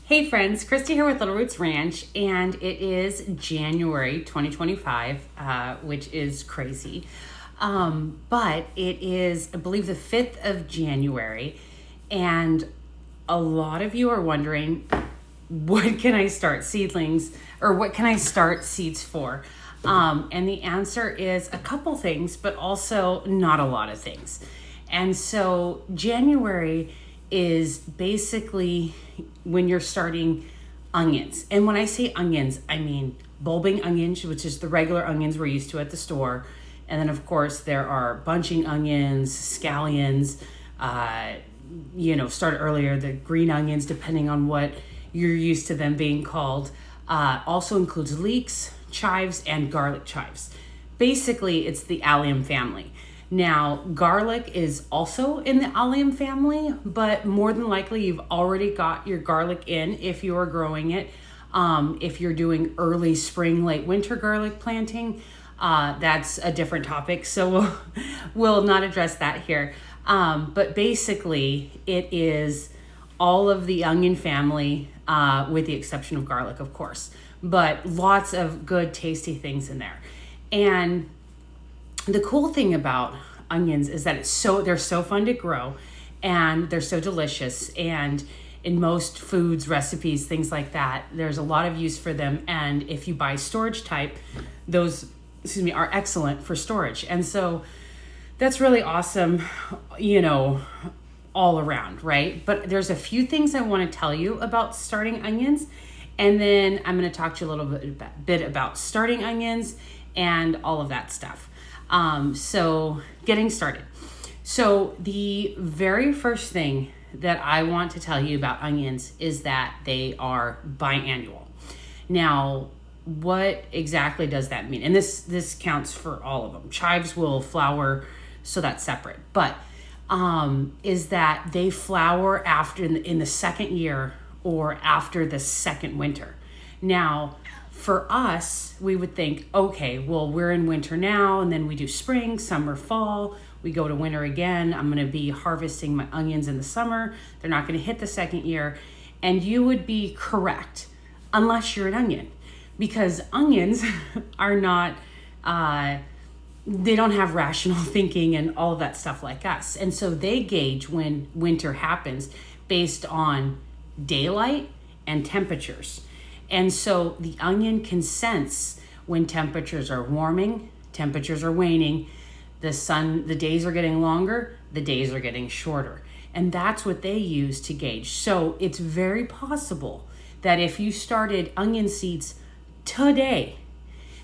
Hey friends, Christy here with Little Roots Ranch, and it is January 2025, which is crazy. But it is, I believe, the 5th of January, and a lot of you are wondering, what can I start seedlings, or what can I start seeds for? And the answer is a couple things, but also not a lot of things. And so January is basically when you're starting onions. And when I say onions, I mean bulbing onions, which is the regular onions we're used to at the store. And then of course there are bunching onions, scallions, started earlier, the green onions, depending on what you're used to them being called. Also includes leeks, chives, and garlic chives. Basically, it's the allium family. Now, garlic is also in the allium family, but more than likely you've already got your garlic in if you are growing it. If you're doing early spring, late winter garlic planting, that's a different topic, so we'll not address that here. But basically, it is all of the onion family, with the exception of garlic, of course. But lots of good, tasty things in there. And the cool thing about onions is that they're so fun to grow, and they're so delicious, and in most foods, recipes, things like that, there's a lot of use for them. And if you buy storage type, those are excellent for storage. And so that's really awesome, all around, right? But there's a few things I want to tell you about starting onions, and then I'm going to talk to you a little bit about starting onions and all of that stuff. So getting started. So the very first thing that I want to tell you about onions is that they are biannual. Now, what exactly does that mean? And this counts for all of them. Chives will flower, so that's separate. But is that they flower after in the second year or after the second winter. Now, for us, we would think, okay, well, we're in winter now, and then we do spring, summer, fall. We go to winter again. I'm going to be harvesting my onions in the summer. They're not going to hit the second year. And you would be correct, unless you're an onion, because onions are not, they don't have rational thinking and all of that stuff like us. And so they gauge when winter happens based on daylight and temperatures. And so the onion can sense when temperatures are warming, temperatures are waning, the days are getting longer, the days are getting shorter. And that's what they use to gauge. So it's very possible that if you started onion seeds today,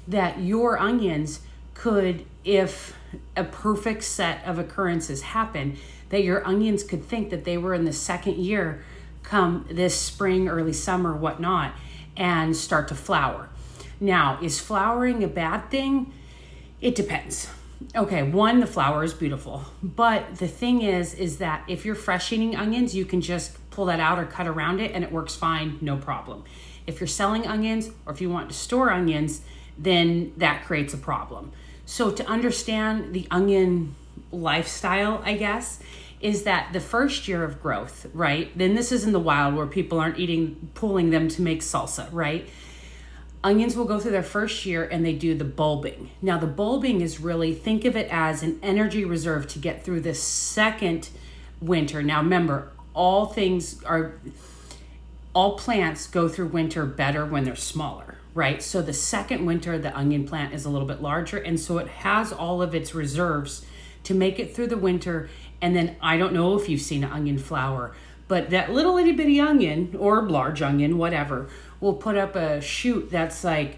that your onions could, if a perfect set of occurrences happen, that your onions could think that they were in the second year come this spring, early summer, whatnot, and start to flower. Now, is flowering a bad thing? It depends. Okay, one, the flower is beautiful. But the thing is that if you're fresh eating onions, you can just pull that out or cut around it and it works fine, no problem. If you're selling onions or if you want to store onions, then that creates a problem. So to understand the onion lifestyle, I guess, is that the first year of growth, right? Then this is in the wild where people aren't pulling them to make salsa, right? Onions will go through their first year and they do the bulbing. Now the bulbing is really, think of it as an energy reserve to get through the second winter. Now remember, all plants go through winter better when they're smaller, right? So the second winter, the onion plant is a little bit larger, and so it has all of its reserves to make it through the winter. And then I don't know if you've seen an onion flower, but that little itty bitty onion or large onion, whatever, will put up a shoot that's like,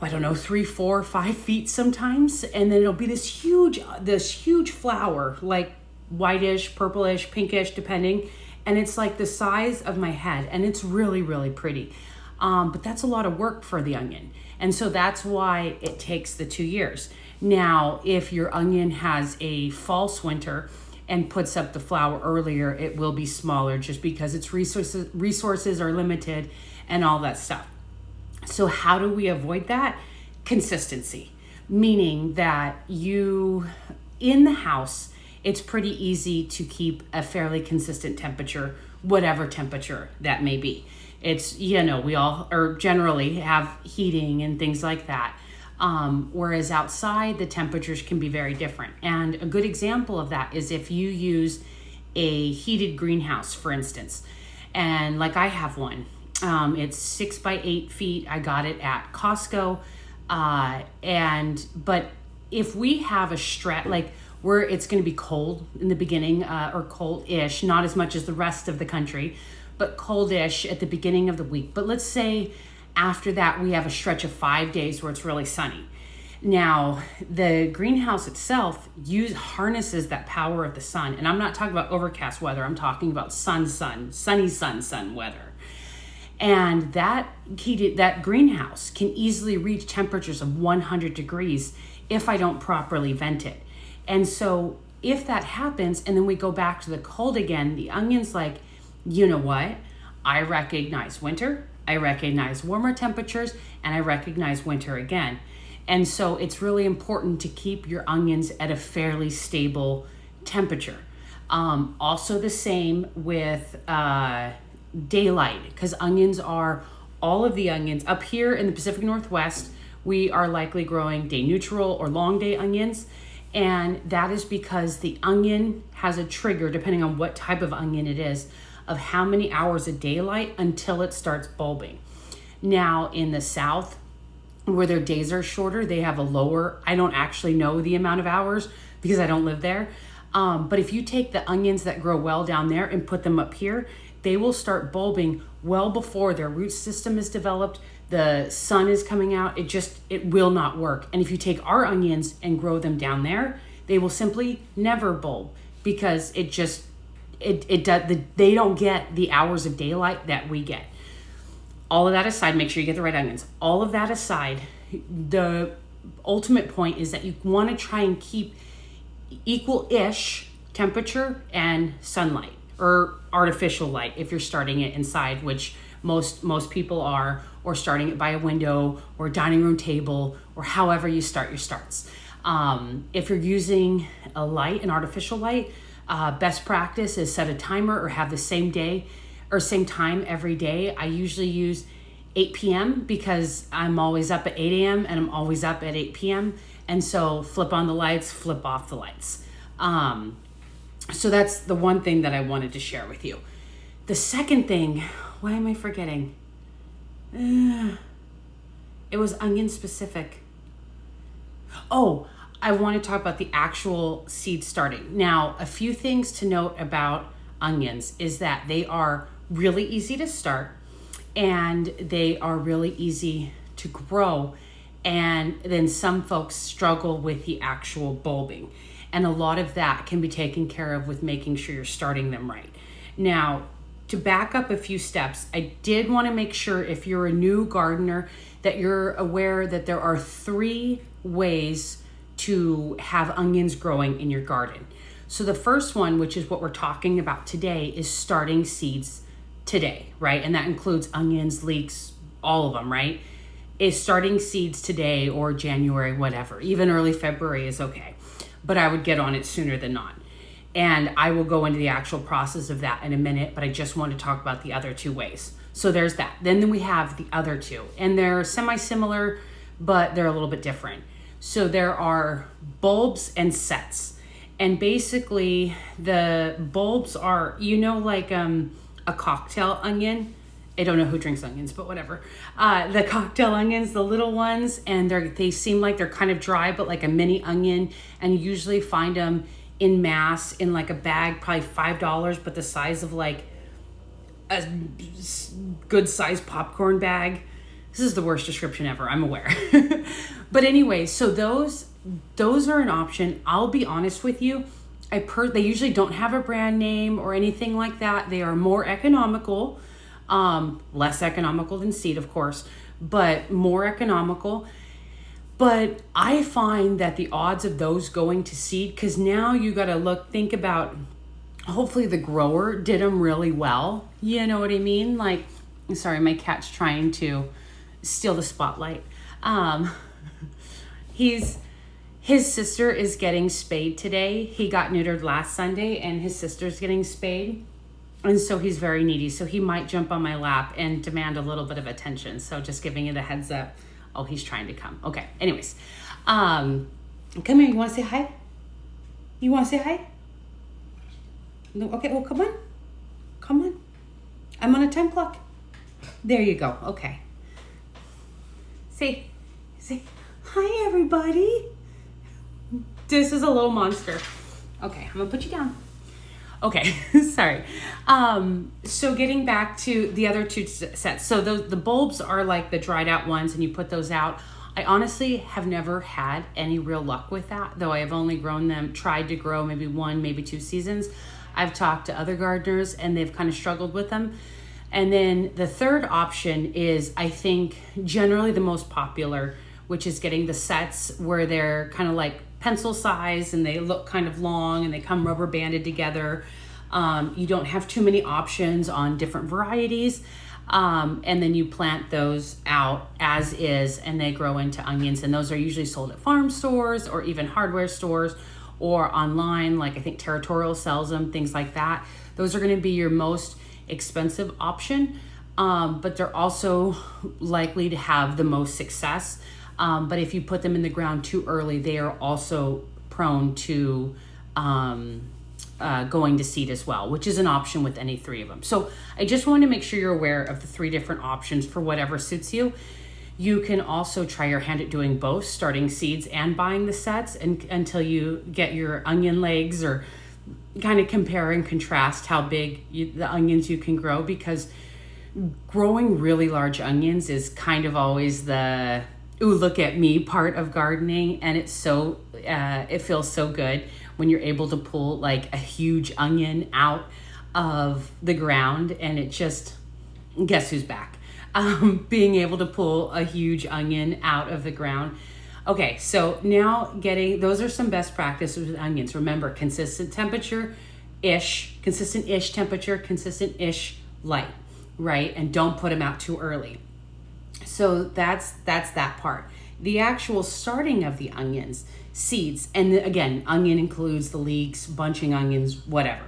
3, 4, 5 feet sometimes. And then it'll be this huge flower, like whitish, purplish, pinkish, depending. And it's like the size of my head, and it's really, really pretty. But that's a lot of work for the onion. And so that's why it takes the 2 years. Now, if your onion has a false winter and puts up the flower earlier, it will be smaller just because its resources are limited and all that stuff. So how do we avoid that? Consistency, meaning that in the house, it's pretty easy to keep a fairly consistent temperature, whatever temperature that may be. It's, we all or generally have heating and things like that. Whereas outside, the temperatures can be very different. And a good example of that is if you use a heated greenhouse, for instance, and like I have one. It's 6 by 8 feet. I got it at Costco. But if we have a stretch, like where it's going to be cold in the beginning, or cold-ish, not as much as the rest of the country, but coldish at the beginning of the week. But let's say after that, we have a stretch of 5 days where it's really sunny. Now, the greenhouse itself harnesses that power of the sun. And I'm not talking about overcast weather. I'm talking about sunny sun weather. And that greenhouse can easily reach temperatures of 100 degrees if I don't properly vent it. And so if that happens, and then we go back to the cold again, the onion's like, you know what? I recognize winter, I recognize warmer temperatures, and I recognize winter again. And so it's really important to keep your onions at a fairly stable temperature. Also the same with daylight, because all of the onions up here in the Pacific Northwest, we are likely growing day neutral or long day onions. And that is because the onion has a trigger, depending on what type of onion it is, of how many hours of daylight until it starts bulbing. Now in the South, where their days are shorter, they have a lower, I don't actually know the amount of hours because I don't live there. But if you take the onions that grow well down there and put them up here, they will start bulbing well before their root system is developed. The sun is coming out. It will not work. And if you take our onions and grow them down there, they will simply never bulb because they don't get the hours of daylight that we get. All of that aside, make sure you get the right onions. All of that aside, the ultimate point is that you want to try and keep equal-ish temperature and sunlight, or artificial light if you're starting it inside, which most people are, or starting it by a window or a dining room table, or however you start your starts. If you're using an artificial light, best practice is set a timer or have the same day or same time every day. I usually use 8 p.m. because I'm always up at 8 a.m. and I'm always up at 8 p.m. And so flip on the lights, flip off the lights. So that's the one thing that I wanted to share with you. The second thing, why am I forgetting? It was onion specific. Oh, I want to talk about the actual seed starting. Now, a few things to note about onions is that they are really easy to start and they are really easy to grow. And then some folks struggle with the actual bulbing. And a lot of that can be taken care of with making sure you're starting them right. Now, to back up a few steps, I did want to make sure if you're a new gardener that you're aware that there are 3 ways to have onions growing in your garden. So the first one, which is what we're talking about today, is starting seeds today, right? And that includes onions, leeks, all of them, right? Is starting seeds today or January, whatever. Even early February is okay. But I would get on it sooner than not. And I will go into the actual process of that in a minute, but I just want to talk about the other 2 ways. So there's that. Then we have the other 2, and they're semi-similar, but they're a little bit different. So there are bulbs and sets. And basically the bulbs are, like a cocktail onion. I don't know who drinks onions, but whatever. The cocktail onions, the little ones, and they seem like they're kind of dry, but like a mini onion. And you usually find them in mass in like a bag, probably $5, but the size of like a good sized popcorn bag. This is the worst description ever, I'm aware. But anyway, so those are an option. I'll be honest with you. They usually don't have a brand name or anything like that. They are more economical, less economical than seed, of course, but more economical. But I find that the odds of those going to seed, because now you got to think about, hopefully the grower did them really well. You know what I mean? Like, sorry, my cat's trying to steal the spotlight. His sister is getting spayed today. He got neutered last Sunday and his sister's getting spayed. And so he's very needy. So he might jump on my lap and demand a little bit of attention. So just giving you the heads up. Oh, he's trying to come. Okay. Anyways, come here. You want to say hi? You want to say hi? No. Okay. Well, come on. Come on. I'm on a time clock. There you go. Okay. Say hi, everybody. This is a little monster. Okay. I'm gonna put you down. Okay, sorry. So getting back to the other two sets. So the bulbs are like the dried out ones, and you put those out. I honestly have never had any real luck with that, though I have only tried to grow maybe 1, maybe 2 seasons. I've talked to other gardeners and they've kind of struggled with them. And then the third option is, I think, generally the most popular, which is getting the sets where they're kind of like pencil size and they look kind of long and they come rubber banded together. You don't have too many options on different varieties. And then you plant those out as is and they grow into onions. And those are usually sold at farm stores or even hardware stores or online. Like I think Territorial sells them, things like that. Those are going to be your most expensive option. But they're also likely to have the most success. But if you put them in the ground too early, they are also prone to going to seed as well, which is an option with any 3 of them. So I just want to make sure you're aware of the 3 different options for whatever suits you. You can also try your hand at doing both, starting seeds and buying the sets until you get your onion legs, or kind of compare and contrast how big the onions you can grow, because growing really large onions is kind of always the ooh, look at me part of gardening. And it's so, it feels so good when you're able to pull like a huge onion out of the ground, and it just, guess who's back? Being able to pull a huge onion out of the ground. Okay, so now those are some best practices with onions. Remember, consistent temperature-ish, consistent-ish temperature, consistent-ish light, right? And don't put them out too early. So that's that part. The actual starting of the onions, seeds, and again, onion includes the leeks, bunching onions, whatever.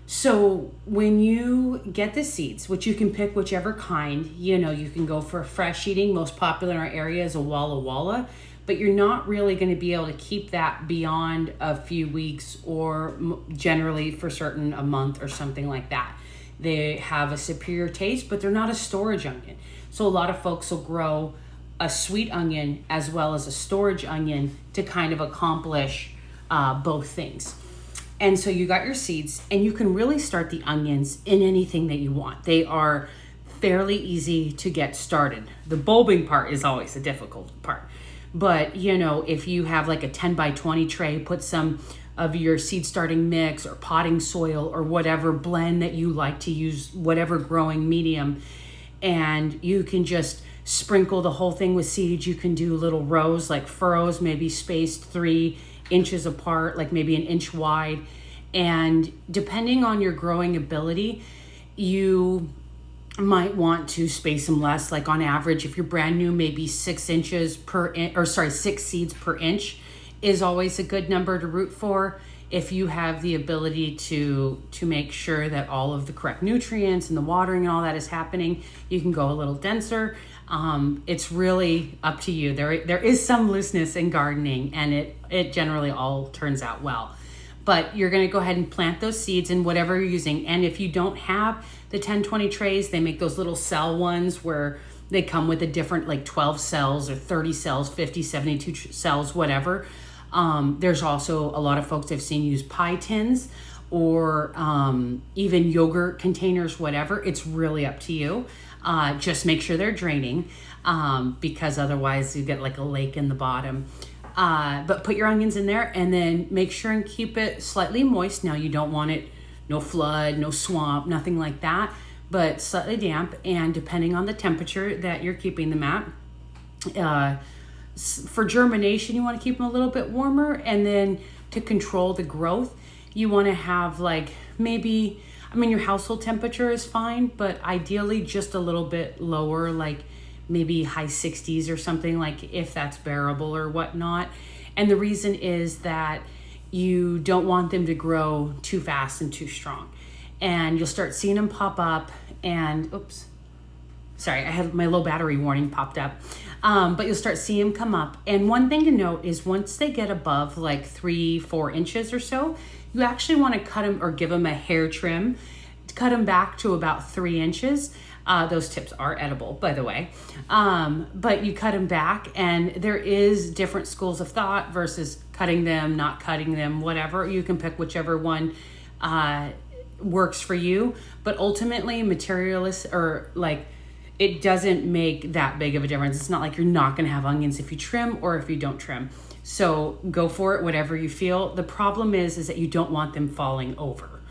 So when you get the seeds, which you can pick whichever kind, you can go for fresh eating. Most popular in our area is a Walla Walla, but you're not really going to be able to keep that beyond a few weeks, or generally for certain a month or something like that. They have a superior taste, but they're not a storage onion. So a lot of folks will grow a sweet onion as well as a storage onion to kind of accomplish both things. And so you got your seeds, and you can really start the onions in anything that you want. They are fairly easy to get started. The bulbing part is always the difficult part. But, if you have like a 10 by 20 tray, put some of your seed starting mix or potting soil or whatever blend that you like to use, whatever growing medium, and you can just sprinkle the whole thing with seeds. You can do little rows, like furrows, maybe spaced 3 inches apart, like maybe an inch wide. And depending on your growing ability, you might want to space them less. Like on average, if you're brand new, maybe 6 seeds per inch is always a good number to root for. If you have the ability to make sure that all of the correct nutrients and the watering and all that is happening, you can go a little denser. It's really up to you. There is some looseness in gardening, and it generally all turns out well. But you're going to go ahead and plant those seeds in whatever you're using. And if you don't have the 10-20 trays, they make those little cell ones where they come with a different, like 12 cells or 30 cells, 50, 72 cells, whatever. There's also a lot of folks I've seen use pie tins or even yogurt containers, whatever. It's really up to you. Just make sure they're draining, because otherwise you get like a lake in the bottom. But put your onions in there, and then make sure and keep it slightly moist. Now you don't want it, no flood, no swamp, nothing like that, but slightly damp. And depending on the temperature that you're keeping them at, for germination, you want to keep them a little bit warmer. And then to control the growth, you want to have like maybe, your household temperature is fine, but ideally just a little bit lower, like maybe high 60s or something, like if that's bearable or whatnot. And the reason is that you don't want them to grow too fast and too strong. and you'll start seeing them pop up. And oops, sorry, I had my low battery warning popped up. But you'll start seeing them come up. And one thing to note is once they get above like 3-4 inches or so, you actually want to cut them or give them a hair trim. Cut them back to about 3 inches. Those tips are edible, by the way. But you cut them back, and there is different schools of thought versus cutting them, not cutting them, whatever. You can pick whichever one works for you. But ultimately, it doesn't make that big of a difference. It's not like you're not going to have onions if you trim or if you don't trim. So go for it, whatever you feel. The problem is that you don't want them falling over.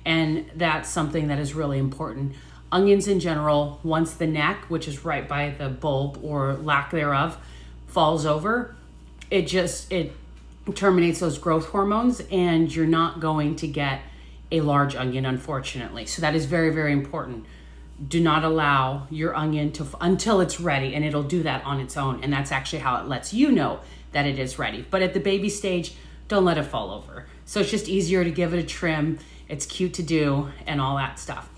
And that's something that is really important. Onions in general, once the neck, which is right by the bulb or lack thereof, falls over, it terminates those growth hormones, and you're not going to get a large onion, unfortunately. So that is very, very important. Do not allow your onion until it's ready, and it'll do that on its own. And that's actually how it lets you know that it is ready. But at the baby stage, don't let it fall over. So it's just easier to give it a trim. It's cute to do and all that stuff.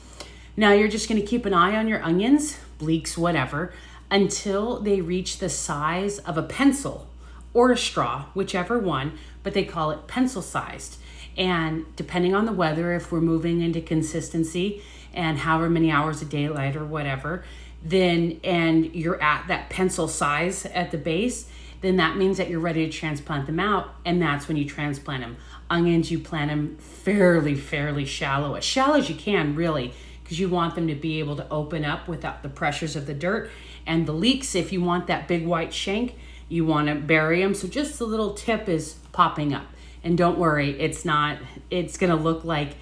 Now you're just going to keep an eye on your onions, leeks, whatever, until they reach the size of a pencil or a straw, whichever one, but they call it pencil sized. And depending on the weather, if we're moving into consistency and however many hours of daylight or whatever, and you're at that pencil size at the base, then that means that you're ready to transplant them out, and that's when you transplant them. Onions, you plant them fairly shallow as you can, really, because you want them to be able to open up without the pressures of the dirt. And the leeks, if you want that big white shank, you want to bury them. So just the little tip is popping up. And don't worry, it's going to look like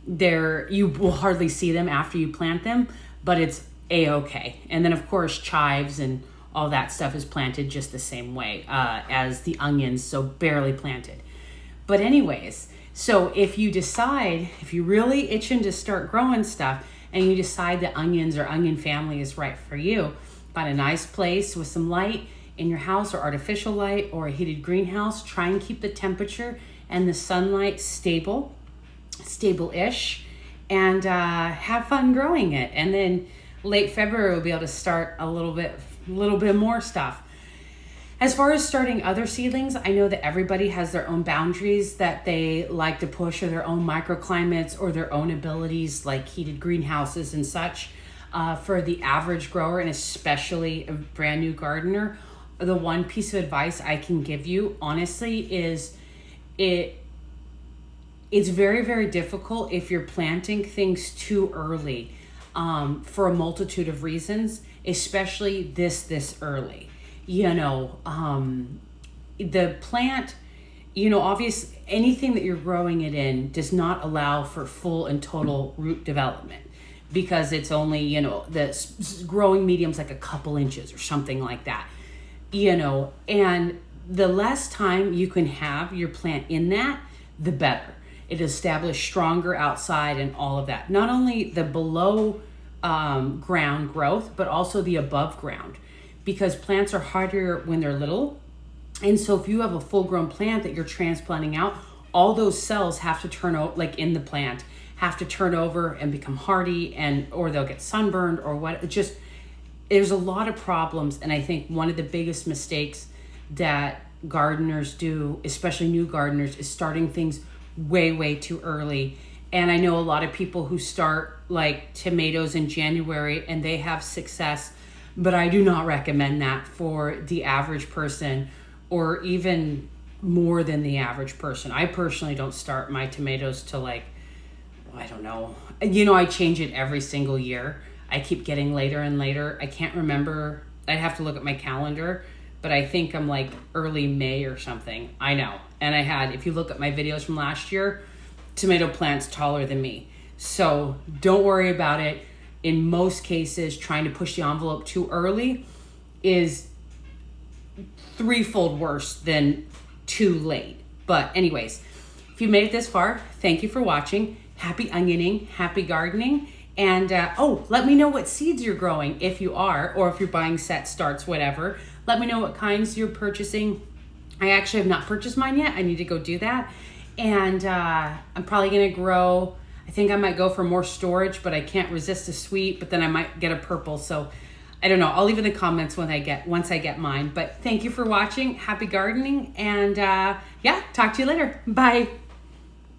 you will hardly see them after you plant them, but it's a-okay. And then of course, chives and all that stuff is planted just the same way as the onions, so barely planted. But anyways, so if you're really itching to start growing stuff and you decide that onions or onion family is right for you, find a nice place with some light in your house or artificial light or a heated greenhouse. Try and keep the temperature and the sunlight stable-ish, and have fun growing it. And then late February, we'll be able to start a little bit more stuff. As far as starting other seedlings, I know that everybody has their own boundaries that they like to push, or their own microclimates, or their own abilities like heated greenhouses and such. For the average grower, and especially a brand new gardener, the one piece of advice I can give you, honestly, is it's very, very difficult if you're planting things too early, for a multitude of reasons, especially this early. The plant, obviously anything that you're growing it in does not allow for full and total root development, because it's only, the growing medium's like a couple inches or something like that, and the less time you can have your plant in that, the better. It establishes stronger outside and all of that. Not only the below ground growth, but also the above ground, because plants are harder when they're little. And so if you have a full grown plant that you're transplanting out, all those cells have to turn out, like in the plant, have to turn over and become hardy, or they'll get sunburned or what. There's a lot of problems. And I think one of the biggest mistakes that gardeners do, especially new gardeners, is starting things way too early. And I know a lot of people who start like tomatoes in January and they have success, but I do not recommend that for the average person, or even more than the average person. I personally don't start my tomatoes till I don't know. I change it every single year. I keep getting later and later. I can't remember. I'd have to look at my calendar, but I think I'm like early May or something. I know. And if you look at my videos from last year, tomato plants taller than me. So don't worry about it. In most cases, trying to push the envelope too early is threefold worse than too late. But anyways, if you made it this far, thank you for watching. Happy onioning, happy gardening. And let me know what seeds you're growing if you are, or if you're buying set starts, whatever. Let me know what kinds you're purchasing. I actually have not purchased mine yet. I need to go do that. And I'm probably going to grow I think I might go for more storage, but I can't resist a sweet, but then I might get a purple. So I don't know. I'll leave in the comments once I get mine. But thank you for watching. Happy gardening. And yeah, talk to you later. Bye.